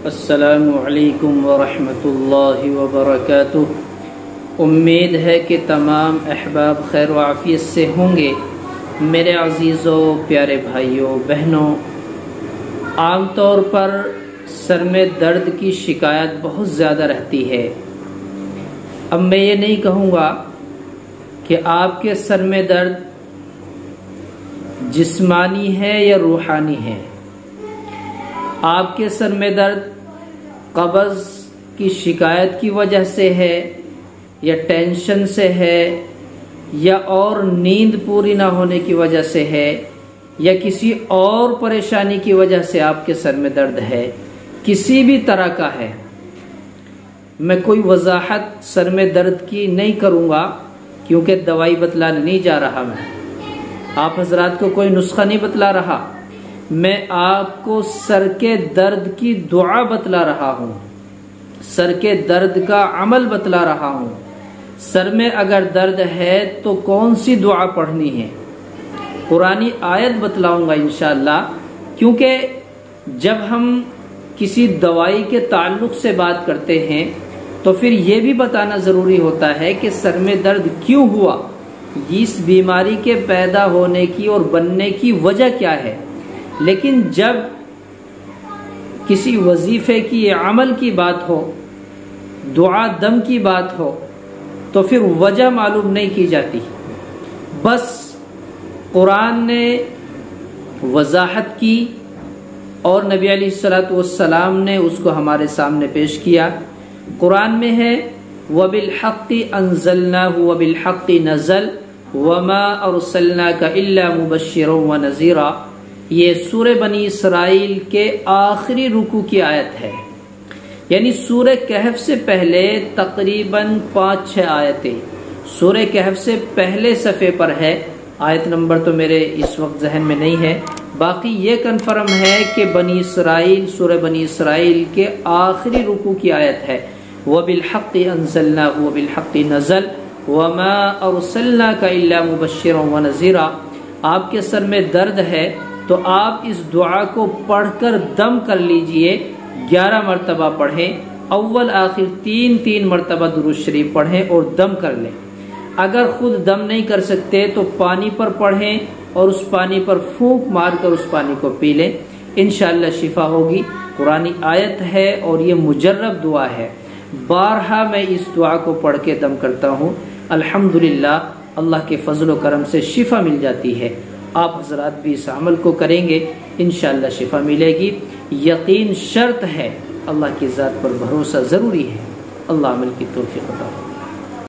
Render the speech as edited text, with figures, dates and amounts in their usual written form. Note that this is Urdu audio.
السلام علیکم ورحمۃ اللہ وبرکاتہ۔ امید ہے کہ تمام احباب خیر و عافیت سے ہوں گے۔ میرے عزیزوں، پیارے بھائیوں، بہنوں، عام طور پر سر میں درد کی شکایت بہت زیادہ رہتی ہے۔ اب میں یہ نہیں کہوں گا کہ آپ کے سر میں درد جسمانی ہے یا روحانی ہے۔ آپ کے سر میں درد قبض کی شکایت کی وجہ سے ہے یا ٹینشن سے ہے یا اور نیند پوری نہ ہونے کی وجہ سے ہے یا کسی اور پریشانی کی وجہ سے آپ کے سر میں درد ہے، کسی بھی طرح کا ہے، میں کوئی وضاحت سر میں درد کی نہیں کروں گا کیونکہ دوائی بتلانے نہیں جا رہا، میں آپ حضرات کو کوئی نسخہ نہیں بتلا رہا، میں آپ کو سر کے درد کی دعا بتلا رہا ہوں، سر کے درد کا عمل بتلا رہا ہوں۔ سر میں اگر درد ہے تو کون سی دعا پڑھنی ہے، قرآنی آیت بتلاؤں گا انشاءاللہ، کیونکہ جب ہم کسی دوائی کے تعلق سے بات کرتے ہیں تو پھر یہ بھی بتانا ضروری ہوتا ہے کہ سر میں درد کیوں ہوا، اس بیماری کے پیدا ہونے کی اور بننے کی وجہ کیا ہے۔ لیکن جب کسی وظیفے کی عمل کی بات ہو، دعا دم کی بات ہو، تو پھر وجہ معلوم نہیں کی جاتی، بس قرآن نے وضاحت کی اور نبی علیہ الصلوۃ والسلام نے اس کو ہمارے سامنے پیش کیا۔ قرآن میں ہے وَبِالْحَقِّ أَنزَلْنَاهُ وَبِالْحَقِّ نَزَلَ وَمَا أَرْسَلْنَاكَ إِلَّا مُبَشِّرًا وَنَذِيرًا، یہ سورہ بنی اسرائیل کے آخری رکوع کی آیت ہے، یعنی سورہ کہف سے پہلے تقریباً 5-6 آیتیں سورہ کہف سے پہلے صفحے پر ہے، آیت نمبر تو میرے اس وقت ذہن میں نہیں ہے، باقی یہ کنفرم ہے کہ بنی اسرائیل، سورہ بنی اسرائیل کے آخری رکوع کی آیت ہے وَبِالْحَقِّ أَنزَلْنَاهُ وَبِالْحَقِّ نَزَلَ وَمَا أَرْسَلْنَاكَ إِلَّا مُبَشِّرًا وَنَذِيرًا۔ آپ کے سر میں درد ہے تو آپ اس دعا کو پڑھ کر دم کر لیجئے، 11 مرتبہ پڑھیں، اول آخر 3 مرتبہ درود شریف پڑھیں اور دم کر لیں۔ اگر خود دم نہیں کر سکتے تو پانی پر پڑھیں اور اس پانی پر پھونک مار کر اس پانی کو پی لیں، انشاءاللہ شفا ہوگی۔ قرآنی آیت ہے اور یہ مجرب دعا ہے، بارہا میں اس دعا کو پڑھ کے دم کرتا ہوں، الحمدللہ اللہ کے فضل و کرم سے شفا مل جاتی ہے۔ آپ حضرات بھی اس عمل کو کریں گے، انشاءاللہ شفا ملے گی، یقین شرط ہے، اللہ کی ذات پر بھروسہ ضروری ہے۔ اللہ عمل کی توفیق عطا فرمائے۔